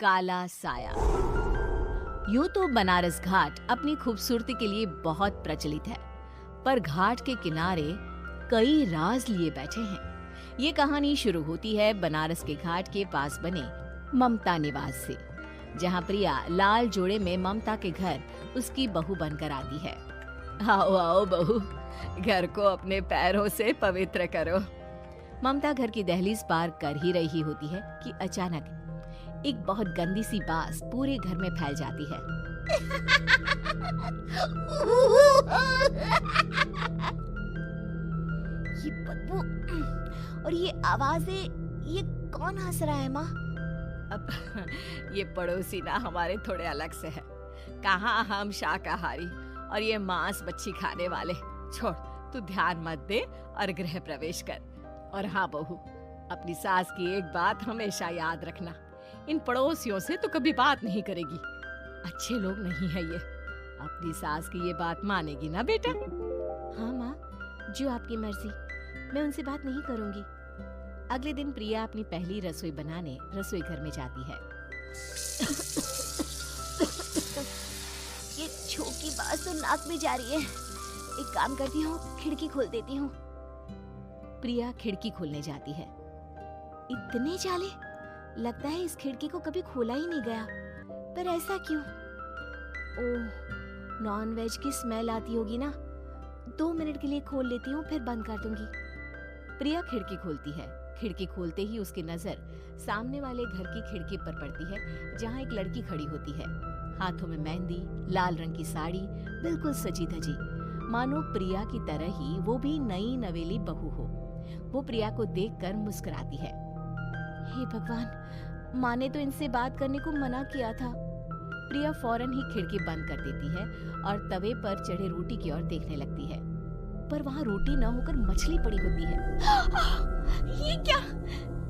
काला साया। यूं तो बनारस घाट अपनी खूबसूरती के लिए बहुत प्रचलित है, पर घाट के किनारे कई राज लिए बैठे हैं। ये कहानी शुरू होती है बनारस के घाट के पास बने ममता निवास से, जहां प्रिया लाल जोड़े में ममता के घर उसकी बहू बनकर आती है। आओ आओ बहू, घर को अपने पैरों से पवित्र करो। ममता घर की दहलीज पार कर ही रही होती है कि अचानक एक बहुत गंदी सी बास पूरे घर में फैल जाती है। ये बदबू और ये आवाजें, ये कौन हंस रहा है माँ? अब ये पड़ोसी ना हमारे थोड़े अलग से है। कहाँ हम शाकाहारी और ये मांस मच्छी खाने वाले। छोड़, तू ध्यान मत दे और गृह प्रवेश कर। और हाँ बहू, अपनी सास की एक बात हमेशा याद रखना, इन पड़ोसियों से तो कभी बात नहीं करेगी। अच्छे लोग नहीं है ये। अपनी सास की ये बात मानेगी ना बेटा? हाँ माँ, जो आपकी मर्जी, मैं उनसे बात नहीं करूंगी। अगले दिन प्रिया अपनी पहली रसोई बनाने रसोई घर में जाती है। ये छोटी बात तो नाक में जा रही है। एक काम करती हूँ, खिड़की खोल देती हूँ। प्रिया खिड़की खोलने जाती है। इतने जाले, लगता है इस खिड़की को कभी खोला ही नहीं गया। पर ऐसा क्यों? ओह, नॉन-वेज की स्मेल आती होगी ना। 2 मिनट के लिए खोल लेती हूँ, फिर बंद कर दूंगी। प्रिया खिड़की खोलती है। खिड़की खोलते ही उसकी नजर सामने वाले घर की खिड़की पर पड़ती है, जहाँ एक लड़की खड़ी होती है। हाथों में मेहंदी, लाल रंग की साड़ी, बिल्कुल सजी धजी, मानो प्रिया की तरह ही वो भी नई नवेली बहू हो। वो प्रिया को देखकर मुस्कुराती है। हे भगवान, माँ ने तो इनसे बात करने को मना किया था। प्रिया फौरन ही खिड़की बंद कर देती है और तवे पर चढ़े रोटी की ओर देखने लगती है, पर वहाँ रोटी न होकर मछली पड़ी होती है। ये क्या?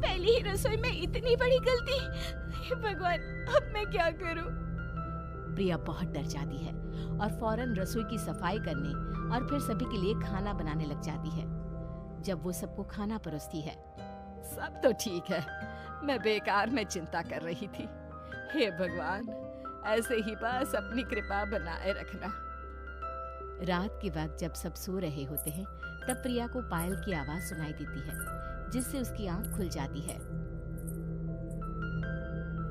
पहली ही रसोई में इतनी बड़ी गलती! हे भगवान, अब मैं क्या करूं? प्रिया बहुत डर जाती है और फौरन रसोई की सफाई करने और फिर सभी के लिए खाना बनाने लग जाती है। जब वो सबको खाना परोसती है, सब तो ठीक है, मैं बेकार में चिंता कर रही थी। हे भगवान, ऐसे ही बस अपनी कृपा बनाए रखना। रात के वक्त जब सब सो रहे होते हैं, तब प्रिया को पायल की आवाज सुनाई देती है, जिससे उसकी आंख खुल जाती है।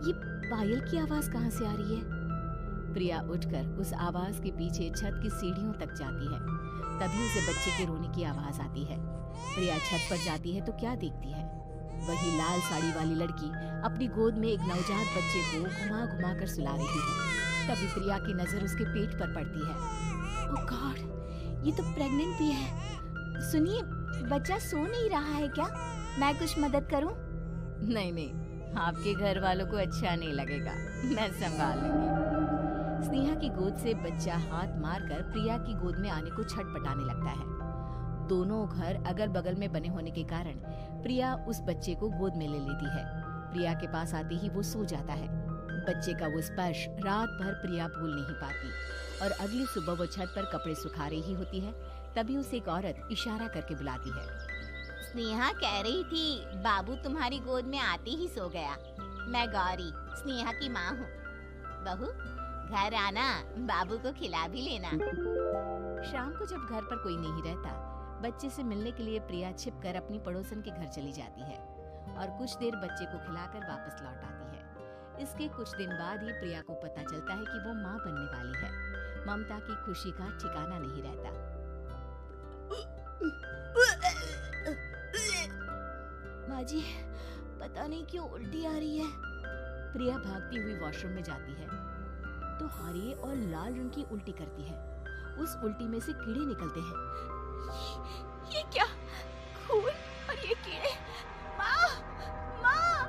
ये पायल की आवाज कहाँ से आ रही है? प्रिया उठकर उस आवाज के पीछे छत की सीढ़ियों तक जाती है। तभी उसे बच्चे के रोने की आवाज आती है। प्रिया छत पर जाती है तो क्या देखती है? वही लाल साड़ी वाली लड़की अपनी गोद में एक नवजात बच्चे को घुमा घुमा कर सुला रही है। तभी प्रिया की नजर उसके पेट पर पड़ती है। ओह गॉड, ये तो प्रेग्नेंट भी है। सुनिए, बच्चा सो नहीं रहा है क्या? मैं कुछ मदद करूं? नहीं नहीं, आपके घर वालों को अच्छा नहीं लगेगा, मैं संभाल लूंगी। स्नेहा की गोद से बच्चा हाथ मारकर प्रिया की गोद में आने को छटपटाने लगता है। दोनों घर अगल बगल में बने होने के कारण प्रिया उस बच्चे को गोद में ले लेती है। प्रिया के पास आते ही वो सो जाता है। बच्चे का वो स्पर्श रात भर प्रिया भूल नहीं पाती और अगली सुबह वो छत पर कपड़े सुखा रही होती है। तभी उसे एक औरत इशारा करके बुलाती है। स्नेहा कह रही थी बाबू तुम्हारी गोद में आते ही सो गया। मैं गौरी, स्नेहा की माँ हूँ। बहू, घर आना, बाबू को खिला भी लेना। शाम को जब घर पर कोई नहीं रहता, बच्चे से मिलने के लिए प्रिया छिपकर अपनी पड़ोसन के घर चली जाती है और कुछ देर बच्चे को खिलाकर वापस लौट आती है। इसके कुछ दिन बाद ही प्रिया को पता चलता है कि वो माँ बनने वाली है। ममता की खुशी का ठिकाना नहीं रहता। माँ जी, पता नहीं क्यों उल्टी आ रही है। प्रिया भागती हुई वॉशरूम में जाती है तो हरे और लाल रंग की उल्टी करती है। उस उल्टी में से कीड़े निकलते हैं। ये क्या? खून और ये कीड़े! माँ! माँ!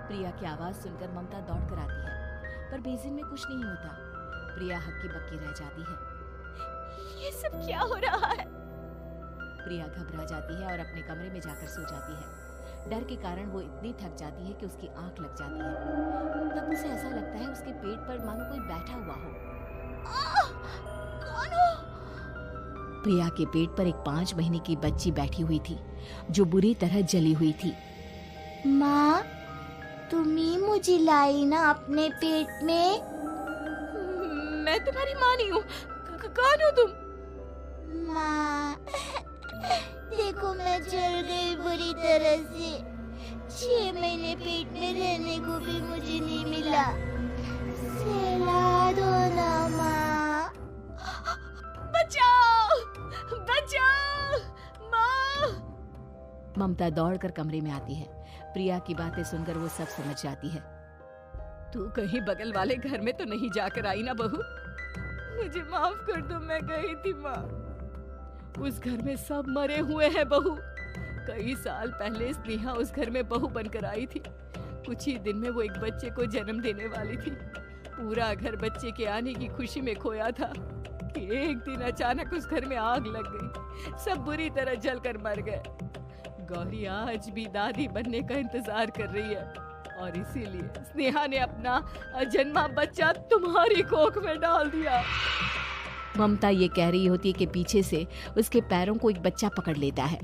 प्रिया की आवाज सुनकर ममता दौड़ कर आती है, पर बेसिन में कुछ नहीं होता। प्रिया हक्की बक्की रह जाती है। ये सब क्या हो रहा है? प्रिया घबरा जाती है और अपने कमरे में जाकर सो जाती है। डर के कारण वो इतनी थक जाती है कि उसकी आंख लग जाती है। तब उसे ऐसा लगता है उसके पेट पर मानो कोई बैठा हुआ हो। कौन हो? प्रिया के पेट पर एक 5 महीने की बच्ची बैठी हुई थी, जो बुरी तरह जली हुई थी। माँ, तुम ही मुझे लाई ना अपने पेट में। मैं तुम्हारी माँ नहीं हूँ। कौन हो तुम? माँ, देखो मैं जल गई बुरी तरह से। 6 महीने पेट में रहने को भी मुझे नहीं मिला। सहला दो ना माँ। बचाओ, बचाओ, माँ। ममता दौड़कर कमरे में आती है। प्रिया की बातें सुनकर वो सब समझ जाती है। तू कहीं बगल वाले घर में तो नहीं जाकर आई ना बहू? मुझे माफ कर दो, मैं गई थी माँ। उस घर में सब मरे हुए हैं बहू। कई साल पहले स्नेहा उस घर में बहू बनकर आई थी। कुछ ही दिन में वो एक बच्चे को जन्म देने वाली थी। पूरा घर बच्चे के आने की खुशी में खोया था कि एक दिन अचानक उस घर में आग लग गई। सब बुरी तरह जलकर मर गए। गौरी आज भी दादी बनने का इंतजार कर रही है और इसीलिए स्नेहा ने अपना अजन्मा बच्चा तुम्हारी कोख में डाल दिया। ममता ये कह रही होती है कि पीछे से उसके पैरों को एक बच्चा पकड़ लेता है।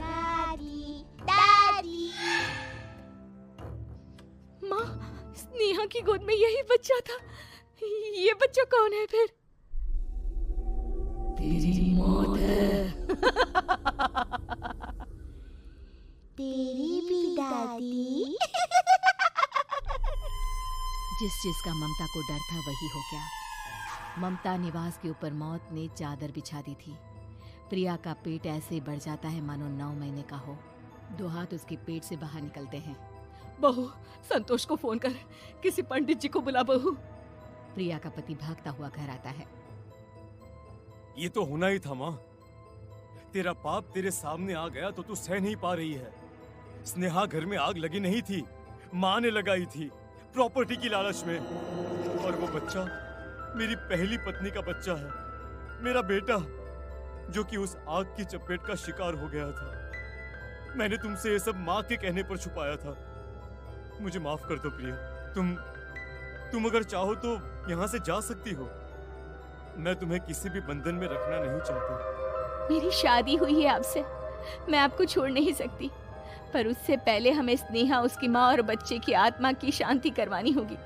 दादी, दादी। माँ, स्नेहा की गोद में यही बच्चा था। ये बच्चा कौन है फिर? तेरी मौत है। तेरी भी दादी। जिस चीज का ममता को डर था वही हो गया। ममता निवास के ऊपर मौत ने चादर बिछा दी थी। प्रिया का पेट ऐसे बढ़ जाता है मानो 9 महीने का हो। 2 हाथ उसके पेट से बाहर निकलते हैं। बहू, संतोष को फोन कर, किसी पंडित जी को बुला बहू। प्रिया का पति भागता हुआ घर आता है। ये तो होना ही था माँ। तेरा पाप तेरे सामने आ गया तो तू सह नहीं पा रही है। स्नेहा घर में आग लगी नहीं थी, माँ ने लगाई थी, प्रॉपर्टी की लालच में। और वो बच्चा मेरी पहली पत्नी का बच्चा है, मेरा बेटा, जो कि उस आग की चपेट का शिकार हो गया था। मैंने तुमसे ये सब माँ के कहने पर छुपाया था। मुझे माफ कर दो प्रिया। तुम अगर चाहो तो यहाँ से जा सकती हो। मैं तुम्हें किसी भी बंधन में रखना नहीं चाहता। मेरी शादी हुई है आपसे, मैं आपको छोड़ नहीं सकती, पर उससे पहले हमें स्नेहा, उसकी माँ और बच्चे की आत्मा की शांति करवानी होगी।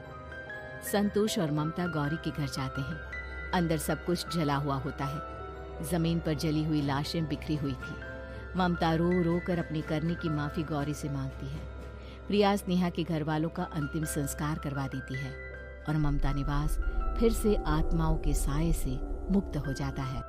संतोष और ममता गौरी के घर जाते हैं। अंदर सब कुछ जला हुआ होता है। जमीन पर जली हुई लाशें बिखरी हुई थी। ममता रो रो कर अपनी करने की माफी गौरी से मांगती है। प्रिया स्नेहा के घर वालों का अंतिम संस्कार करवा देती है और ममता निवास फिर से आत्माओं के साए से मुक्त हो जाता है।